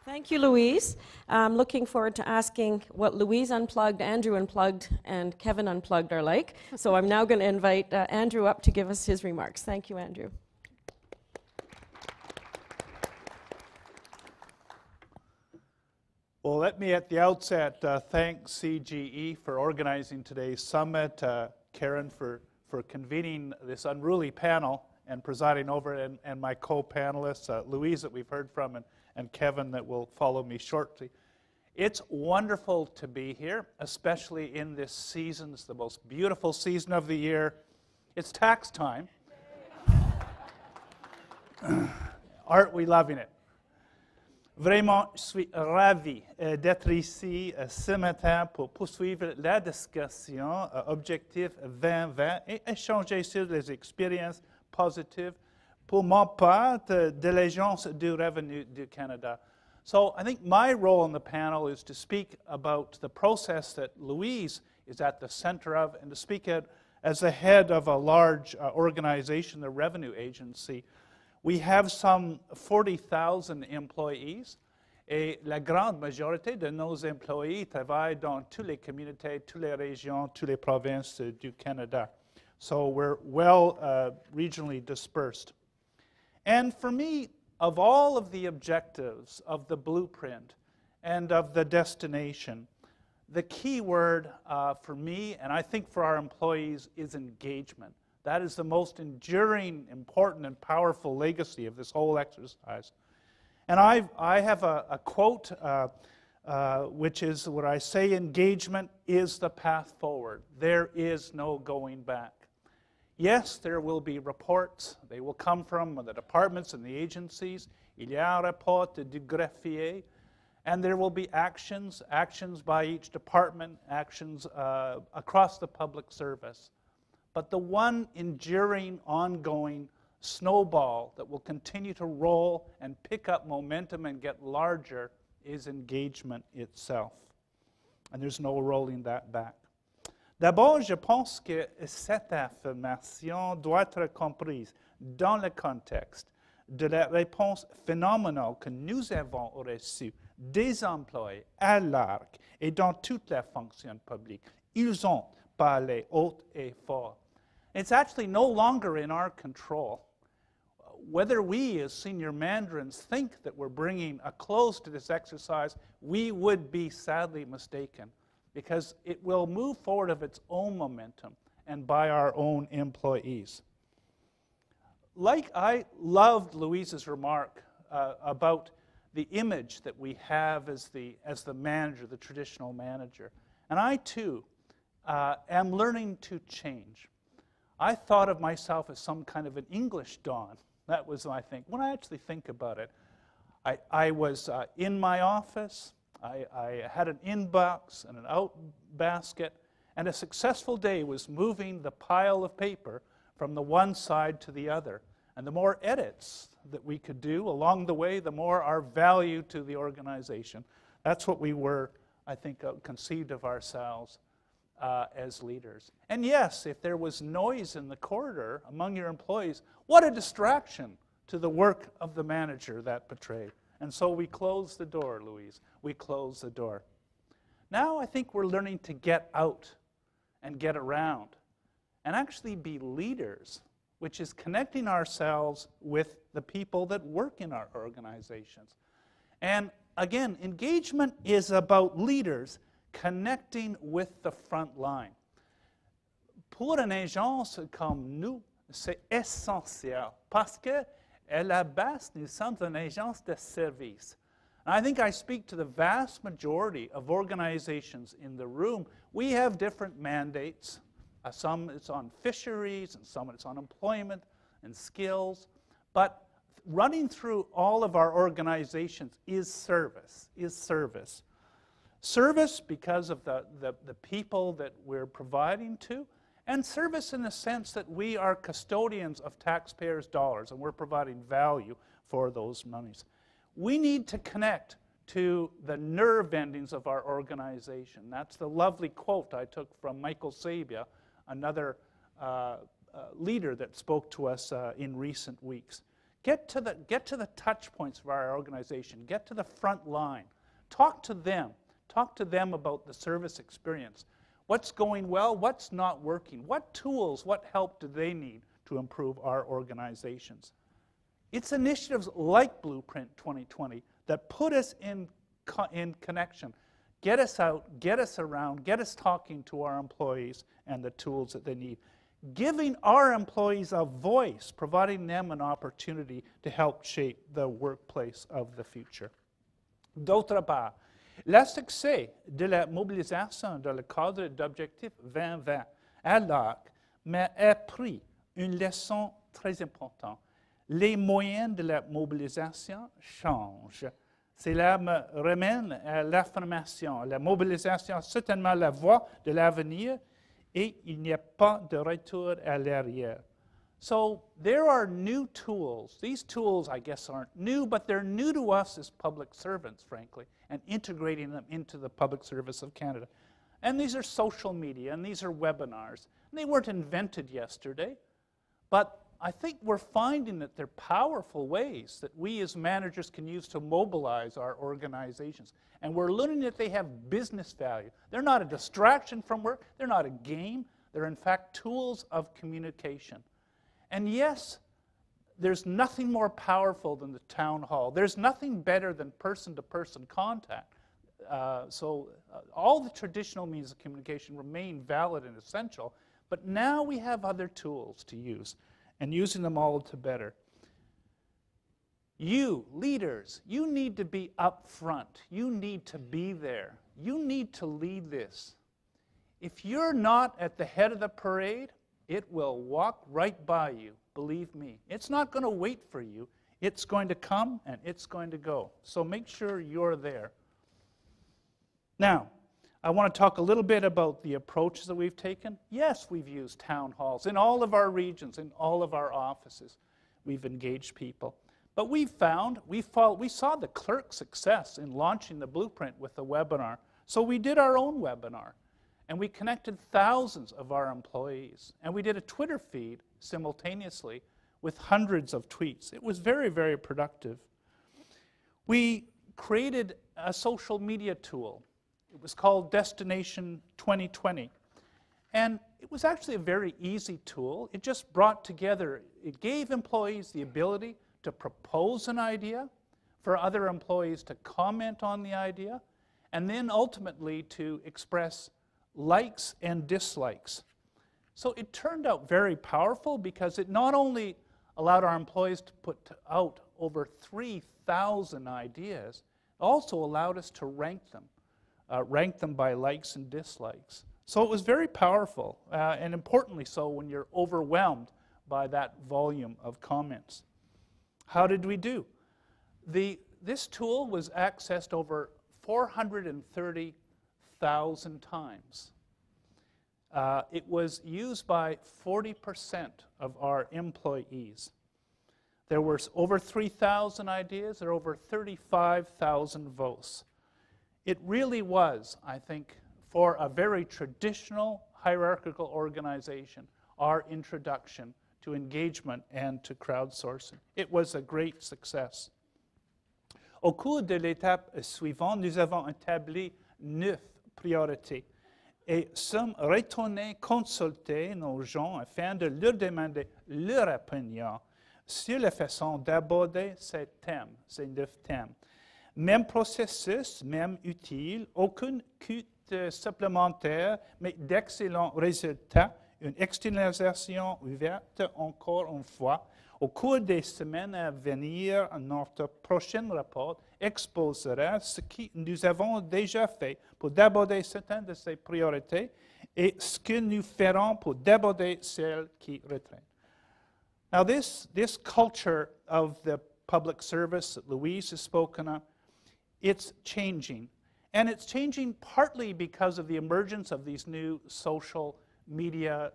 Thank you, Louise. I'm looking forward to asking what Louise Unplugged, Andrew Unplugged, and Kevin Unplugged are like. So I'm now going to invite Andrew up to give us his remarks. Thank you, Andrew. Well, let me at the outset thank CGE for organizing today's summit, Karen for convening this unruly panel and presiding over it, and my co-panelists, Louise that we've heard from, and Kevin that will follow me shortly. It's wonderful to be here, especially in this season. It's the most beautiful season of the year. It's tax time. Aren't we loving it? Vraiment, je suis ravi d'être ici ce matin pour poursuivre la discussion Objectif 2020 et échanger sur les expériences positives pour mon part de l'Agence du Revenu du Canada. So I think my role in the panel is to speak about the process that Louise is at the center of, and to speak as the head of a large organization, the Revenue Agency. We have some 40,000 employees, et la grande majorité de nos employés travaillent dans toutes les communautés, toutes les régions, toutes les provinces du Canada. So we're well regionally dispersed. And for me, of all of the objectives of the blueprint and of the destination, the key word for me, and I think for our employees, is engagement. That is the most enduring, important, and powerful legacy of this whole exercise. And I have a quote, which is where I say engagement is the path forward. There is no going back. Yes, there will be reports. They will come from the departments and the agencies. Il y a un rapport du greffier. And there will be actions by each department, actions across the public service. But the one enduring, ongoing snowball that will continue to roll and pick up momentum and get larger is engagement itself. And there's no rolling that back. D'abord, je pense que cette affirmation doit être comprise dans le contexte de la réponse phénoménale que nous avons reçue des employés à l'arc et dans toute la fonction publique. Ils ont parlé haut et fort. It's actually no longer in our control. Whether we as senior mandarins think that we're bringing a close to this exercise, we would be sadly mistaken, because it will move forward of its own momentum and by our own employees. Like I loved Louise's remark about the image that we have as the manager, the traditional manager. And I too am learning to change. I thought of myself as some kind of an English Don. That was my thing. When I actually think about it, I was in my office. I had an inbox and an out basket, and a successful day was moving the pile of paper from the one side to the other. And the more edits that we could do along the way, the more our value to the organization. That's what we were, I think, conceived of ourselves as leaders. And yes, if there was noise in the corridor among your employees, what a distraction to the work of the manager that betrayed. And so we closed the door, Louise. We closed the door. Now I think we're learning to get out and get around and actually be leaders, which is connecting ourselves with the people that work in our organizations. And again, engagement is about leaders connecting with the front line. Pour une agence comme nous, c'est essentiel parce que à la base, nous sommes une agence de service. And I think I speak to the vast majority of organizations in the room. We have different mandates. Some it's on fisheries, and some it's on employment and skills. But running through all of our organizations is service, Service because of the people that we're providing to, and service in the sense that we are custodians of taxpayers' dollars, and we're providing value for those monies. We need to connect to the nerve endings of our organization. That's the lovely quote I took from Michael Sabia, another leader that spoke to us in recent weeks. Get to the touch points of our organization. Get to the front line. Talk to them. Talk to them about the service experience. What's going well? What's not working? What tools, what help do they need to improve our organizations? It's initiatives like Blueprint 2020 that put us in connection. Get us out, get us around, get us talking to our employees and the tools that they need. Giving our employees a voice, providing them an opportunity to help shape the workplace of the future. D'autre part, le succès de la mobilisation dans le cadre d'Objectif 2020 à l'ARC m'a appris une leçon très importante. Les moyens de la mobilisation changent. Cela me ramène à l'affirmation. La mobilisation est certainement la voie de l'avenir et il n'y a pas de retour à l'arrière. So there are new tools. These tools, I guess, aren't new, but they're new to us as public servants, frankly, and integrating them into the public service of Canada. And these are social media, and these are webinars. And they weren't invented yesterday, but I think we're finding that they're powerful ways that we as managers can use to mobilize our organizations. And we're learning that they have business value. They're not a distraction from work. They're not a game. They're, in fact, tools of communication. And yes, there's nothing more powerful than the town hall. There's nothing better than person-to-person contact. All the traditional means of communication remain valid and essential, but now we have other tools to use, and using them all to better. You, leaders, you need to be up front. You need to be there. You need to lead this. If you're not at the head of the parade, it will walk right by you, believe me. It's not going to wait for you. It's going to come and it's going to go. So make sure you're there. Now, I want to talk a little bit about the approaches that we've taken. Yes, we've used town halls in all of our regions, in all of our offices. We've engaged people. But we saw the clerk's success in launching the Blueprint with the webinar. So we did our own webinar. And we connected thousands of our employees. And we did a Twitter feed simultaneously with hundreds of tweets. It was very, very productive. We created a social media tool. It was called Destination 2020. And it was actually a very easy tool. It just brought together, it gave employees the ability to propose an idea, for other employees to comment on the idea, and then ultimately to express likes and dislikes. So it turned out very powerful because it not only allowed our employees to put out over 3,000 ideas, it also allowed us to rank them by likes and dislikes. So it was very powerful, and importantly so when you're overwhelmed by that volume of comments. How did we do? This tool was accessed over 430,000 times. It was used by 40% of our employees. There were over 3,000 ideas. There were over 35,000 votes. It really was, I think, for a very traditional hierarchical organization, our introduction to engagement and to crowdsourcing. It was a great success. Au cours de l'étape suivante, nous avons établi 9 priorités et sommes retournés consulter nos gens afin de leur demander leur opinion sur la façon d'aborder ces thèmes, ces 9 thèmes. Même processus, même utile, aucune coût supplémentaire, mais d'excellents résultats, une externalisation ouverte encore une fois. Au cours des semaines à venir, notre prochain rapport exposera ce que nous avons déjà fait pour d'aborder certaines de ces priorités et ce que nous ferons pour d'aborder celles qui retraînent. Now this culture of the public service that Louise has spoken of, it's changing. And it's changing partly because of the emergence of these new social media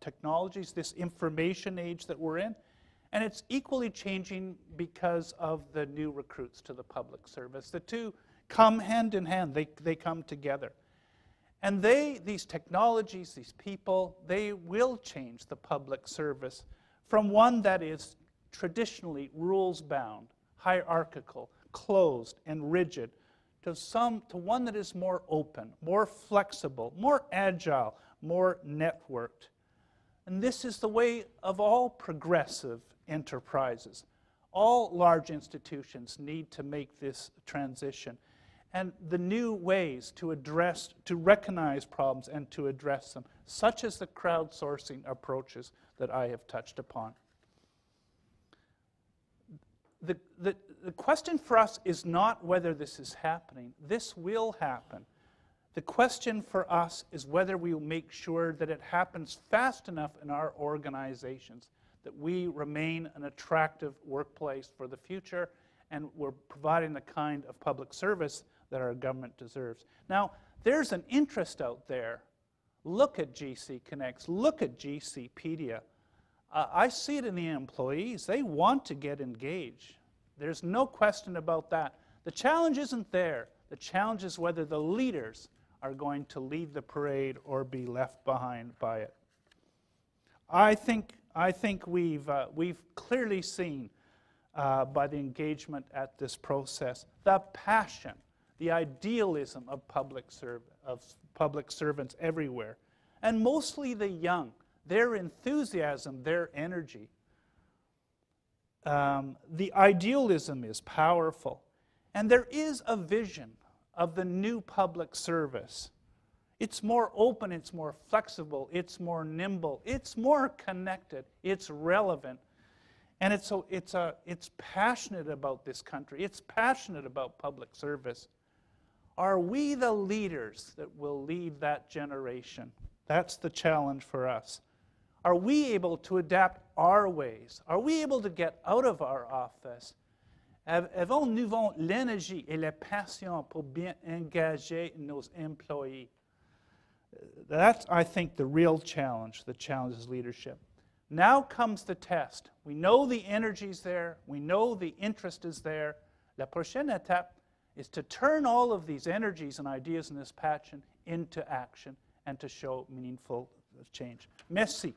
technologies, this information age that we're in. And it's equally changing because of the new recruits to the public service. The two come hand in hand. They come together. And these technologies, these people, they will change the public service from one that is traditionally rules-bound, hierarchical, closed, and rigid, to one that is more open, more flexible, more agile, more networked. And this is the way of all progressive enterprises. All large institutions need to make this transition. And the new ways to recognize problems and to address them, such as the crowdsourcing approaches that I have touched upon. The question for us is not whether this is happening. This will happen. The question for us is whether we will make sure that it happens fast enough in our organizations that we remain an attractive workplace for the future and we're providing the kind of public service that our government deserves. Now, there's an interest out there. Look at GC Connects. Look at GCpedia. I see it in the employees. They want to get engaged. There's no question about that. The challenge isn't there. The challenge is whether the leaders are going to lead the parade or be left behind by it. I think we've clearly seen by the engagement at this process the passion, the idealism of public servants everywhere, and mostly the young. Their enthusiasm, their energy. The idealism is powerful. And there is a vision of the new public service. It's more open, it's more flexible, it's more nimble, it's more connected, it's relevant. And it's passionate about this country. It's passionate about public service. Are we the leaders that will lead that generation? That's the challenge for us. Are we able to adapt our ways? Are we able to get out of our office? Avons-nous l'énergie et la passion pour bien engager nos employés? That's, I think, the real challenge. The challenge is leadership. Now comes the test. We know the energy's there. We know the interest is there. La prochaine étape is to turn all of these energies and ideas and this passion into action and to show meaningful change. Merci.